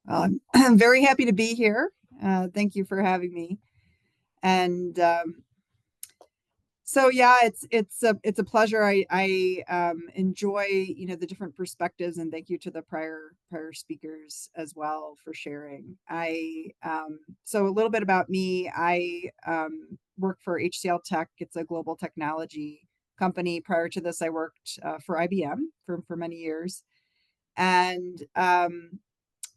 I'm very happy to be here. Thank you for having me. And so yeah, it's a pleasure. I enjoy the different perspectives, and thank you to the prior speakers as well for sharing. I So a little bit about me. I work for HCL Tech. It's a global technology company. Prior to this, I worked for IBM for many years, and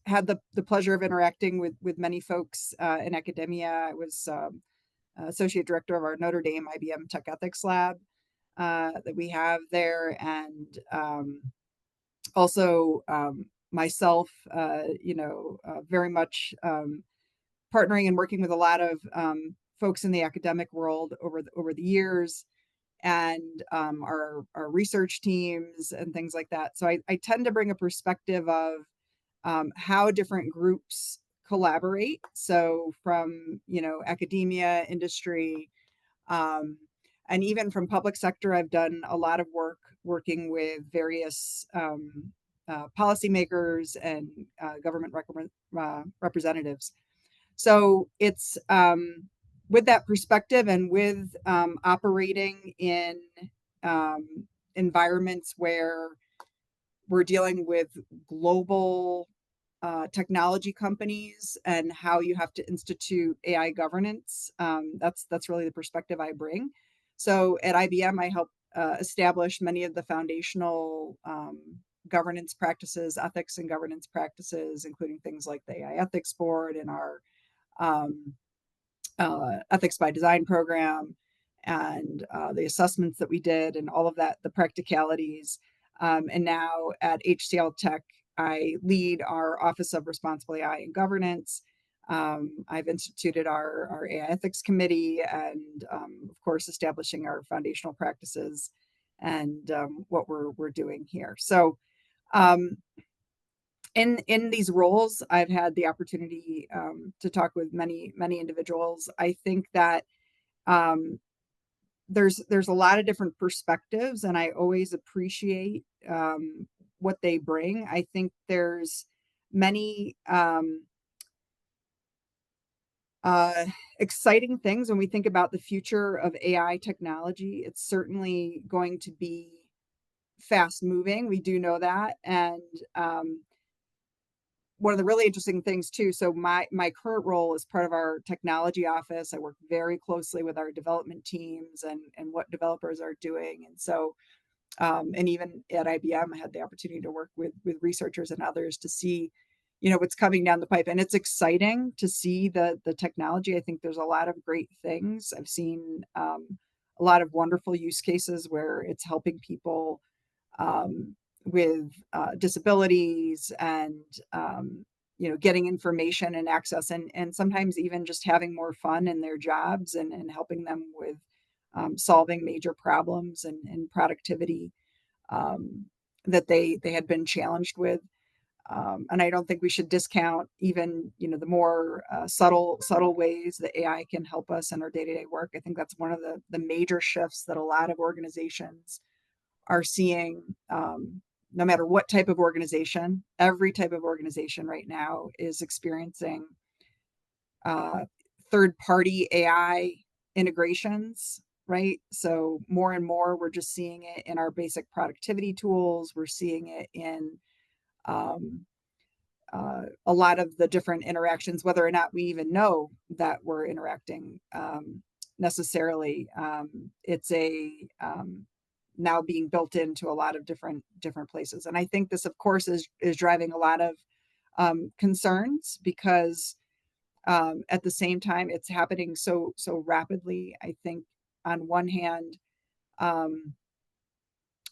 had the pleasure of interacting with many folks in academia. I was associate director of our Notre Dame IBM Tech Ethics Lab that we have there, and also myself, very much partnering and working with a lot of folks in the academic world over the years, and our research teams and things like that. So I tend to bring a perspective of how different groups collaborate. So from academia, industry, um, and even from public sector, I've done a lot of work working with various policymakers and government representatives. So it's with that perspective and with operating in environments where we're dealing with global technology companies and how you have to institute AI governance. That's really the perspective I bring. So at IBM, I help establish many of the foundational governance practices, ethics and governance practices, including things like the AI Ethics Board and our um, Ethics by Design program, and the assessments that we did, and all of that, the practicalities. And now at HCL Tech, I lead our Office of Responsible AI and Governance. I've instituted our AI Ethics Committee, and of course, establishing our foundational practices and what we're doing here. So um, in these roles, I've had the opportunity to talk with many individuals. I think that um, there's a lot of different perspectives, and I always appreciate what they bring. I think there's many uh, exciting things when we think about the future of AI technology. It's certainly going to be fast moving. We do know that, and one of the really interesting things too. So my current role is part of our technology office. I work very closely with our development teams and what developers are doing. And so and even at IBM, I had the opportunity to work with researchers and others to see, what's coming down the pipe. And it's exciting to see the technology. I think there's a lot of great things. I've seen a lot of wonderful use cases where it's helping people with disabilities, and getting information and access, and sometimes even just having more fun in their jobs, and helping them with solving major problems and productivity um, that they had been challenged with. And I don't think we should discount even the more subtle ways that AI can help us in our day-to-day work. I think that's one of the major shifts that a lot of organizations are seeing. No matter what type of organization, every type of organization right now is experiencing uh, third party AI integrations, right? So more and more, we're just seeing it in our basic productivity tools. We're seeing it in um, a lot of the different interactions, whether or not we even know that we're interacting necessarily. It's a now being built into a lot of different places, and I think this, of course, is driving a lot of concerns, because at the same time, it's happening so rapidly. I think on one hand, um,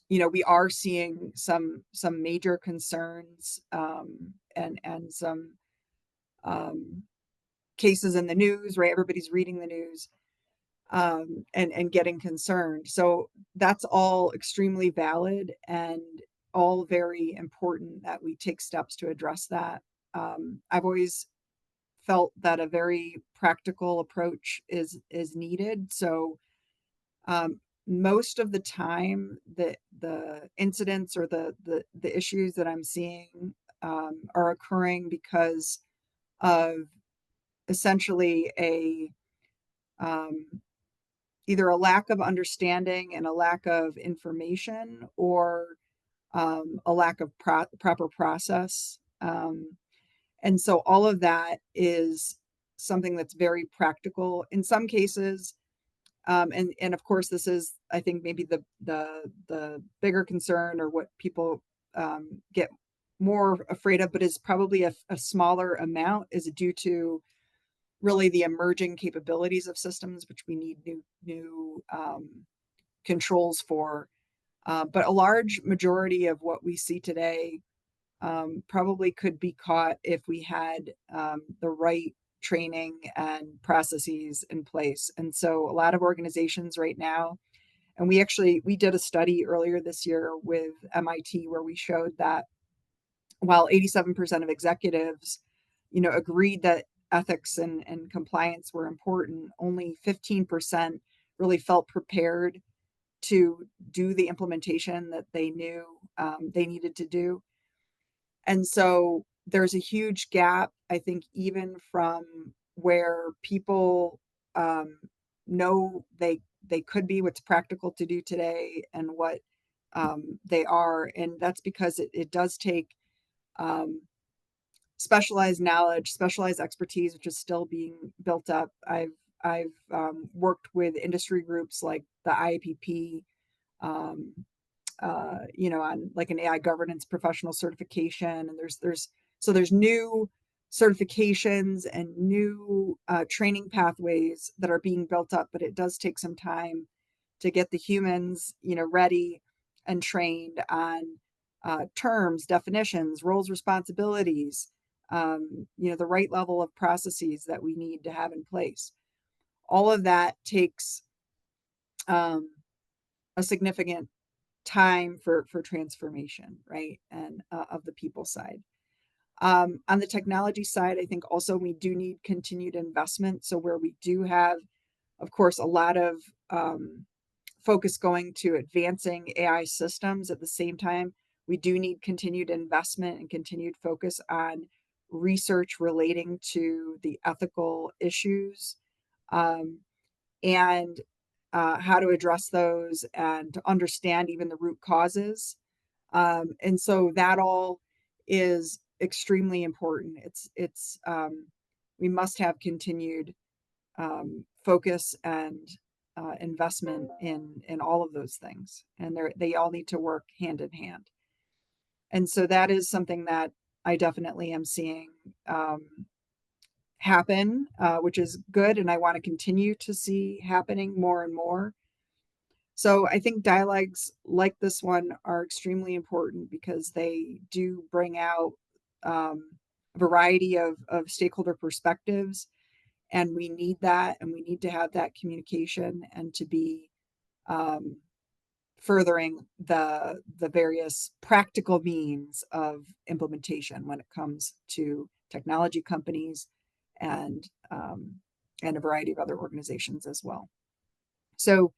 we are seeing some major concerns, and some um, cases in the news, right? Everybody's reading the news, and getting concerned. So that's all extremely valid and all very important that we take steps to address that. I've always felt that a very practical approach is needed. So um, most of the time, the incidents or the issues that I'm seeing are occurring because of essentially um, either a lack of understanding and a lack of information, or a lack of proper process. And so all of that is something that's very practical in some cases. And of course, this is, I think, maybe the bigger concern, or what people get more afraid of, but is probably a smaller amount, is due to really the emerging capabilities of systems, which we need new controls for. But a large majority of what we see today probably could be caught if we had the right training and processes in place. And so a lot of organizations right now, and we did a study earlier this year with MIT where we showed that while 87% of executives, agreed that ethics and compliance were important, only 15% really felt prepared to do the implementation that they knew they needed to do. And so there's a huge gap, I think, even from where people um, know they could be, what's practical to do today, and what they are. And that's because it does take um, specialized knowledge, specialized expertise, which is still being built up. I've worked with industry groups like the IAPP, um, on like an AI governance professional certification, and there's new certifications and new training pathways that are being built up, but it does take some time to get the humans, ready and trained on terms, definitions, roles, responsibilities, the right level of processes that we need to have in place. All of that takes um, a significant time for transformation, right? And of the people side. On the technology side, I think also we do need continued investment. So where we do have, of course, a lot of focus going to advancing AI systems, at the same time, we do need continued investment and continued focus on research relating to the ethical issues, um, and how to address those, and to understand even the root causes. And so that all is extremely important. It's we must have continued focus and investment in all of those things, and they all need to work hand in hand. And so that is something that I definitely am seeing happen, which is good, and I want to continue to see happening more and more. So I think dialogues like this one are extremely important because they do bring out a variety of stakeholder perspectives, and we need that, and we need to have that communication, and to be um, furthering the various practical means of implementation when it comes to technology companies, and and a variety of other organizations as well. So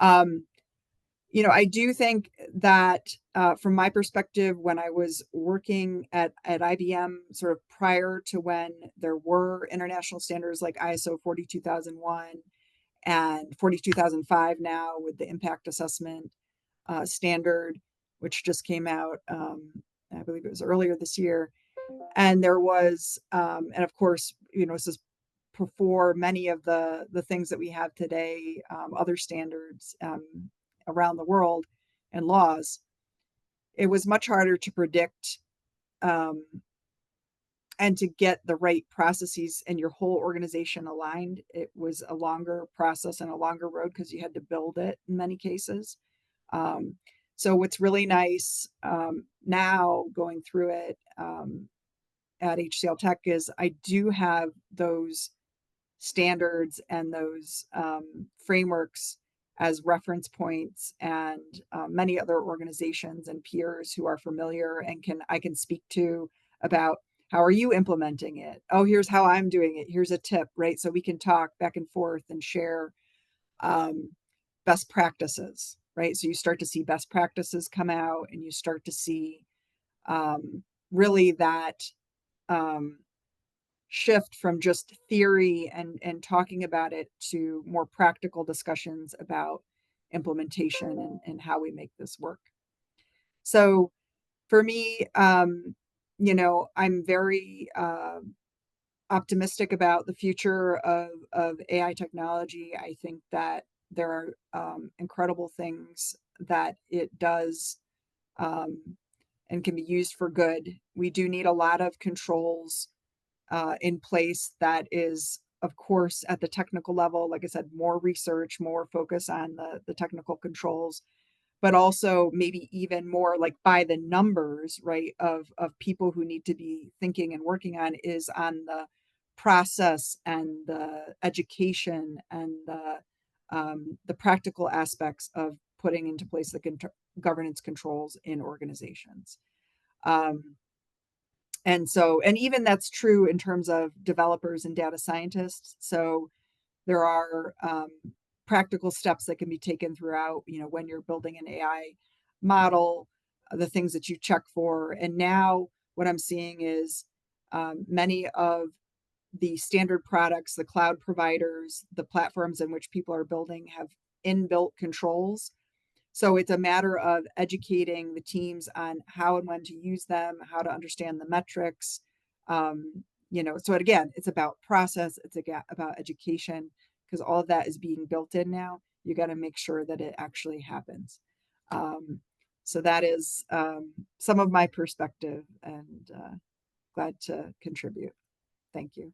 um, I do think that from my perspective, when I was working at IBM, sort of prior to when there were international standards like ISO 42001 and 42005 now, with the impact assessment standard, which just came out, I believe it was earlier this year. And there was, and of course, this is before many of the things that we have today, other standards around the world and laws. It was much harder to predict um, and to get the right processes and your whole organization aligned. It was a longer process and a longer road because you had to build it in many cases. Um, so what's really nice now going through it at HCL Tech is I do have those standards and those frameworks as reference points, and many other organizations and peers who are familiar, and I can speak to about how are you implementing it. Oh, here's how I'm doing it. Here's a tip, right? So we can talk back and forth and share um, best practices, right? So you start to see best practices come out, and you start to see really that um, shift from just theory and talking about it to more practical discussions about implementation and how we make this work. So for me, I'm very optimistic about the future of AI technology. I think that there are incredible things that it does, um, and can be used for good. We do need a lot of controls in place that is, of course, at the technical level. Like I said, more research, more focus on the technical controls, but also maybe even more like by the numbers, right, of people who need to be thinking and working on is on the process and the education and the practical aspects of putting into place the governance controls in organizations. Um, and even that's true in terms of developers and data scientists. So there are practical steps that can be taken throughout, when you're building an AI model, the things that you check for. And now what I'm seeing is many of the standard products, the cloud providers, the platforms in which people are building have inbuilt controls. So it's a matter of educating the teams on how and when to use them, how to understand the metrics. So again, it's about process, it's about education, because all of that is being built in now. You got to make sure that it actually happens. Um, so that is some of my perspective, and glad to contribute. Thank you.